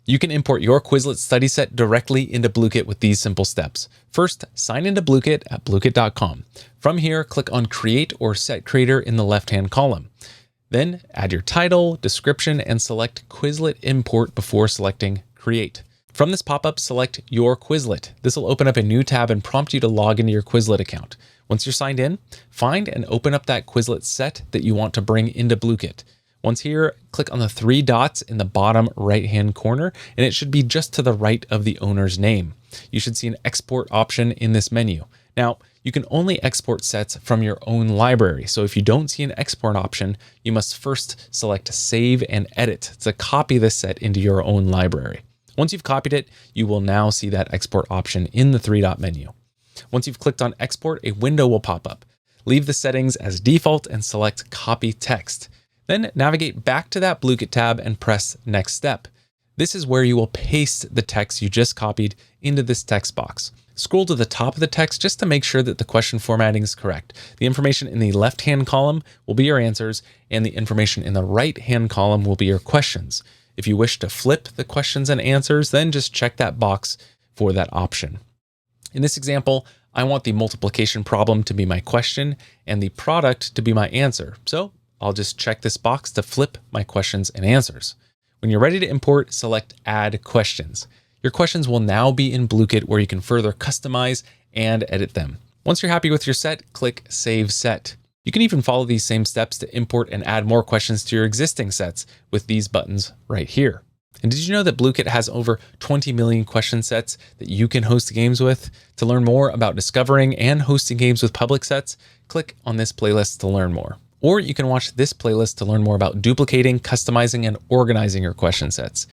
You can import your Quizlet study set directly into Blooket with these simple steps. First, sign into Blooket at blooket.com. From here, click on Create or Set Creator in the left-hand column. Then add your title, description, and select Quizlet Import before selecting Create. From this pop-up, select Your Quizlet. This will open up a new tab and prompt you to log into your Quizlet account. Once you're signed in, find and open up that Quizlet set that you want to bring into Blooket. Once here, click on the 3 dots in the bottom right-hand corner, and it should be just to the right of the owner's name. You should see an export option in this menu. Now, you can only export sets from your own library, so if you don't see an export option, you must first select Save and Edit to copy this set into your own library. Once you've copied it, you will now see that export option in the 3-dot menu. Once you've clicked on Export, a window will pop up. Leave the settings as default and select Copy Text. Then navigate back to that Blooket tab and press Next Step. This is where you will paste the text you just copied into this text box. Scroll to the top of the text just to make sure that the question formatting is correct. The information in the left-hand column will be your answers, and the information in the right-hand column will be your questions. If you wish to flip the questions and answers, then just check that box for that option. In this example, I want the multiplication problem to be my question and the product to be my answer. So I'll just check this box to flip my questions and answers. When you're ready to import, select Add Questions. Your questions will now be in Blooket where you can further customize and edit them. Once you're happy with your set, click Save Set. You can even follow these same steps to import and add more questions to your existing sets with these buttons right here. And did you know that Blooket has over 20 million question sets that you can host games with? To learn more about discovering and hosting games with public sets, click on this playlist to learn more. Or you can watch this playlist to learn more about duplicating, customizing, and organizing your question sets.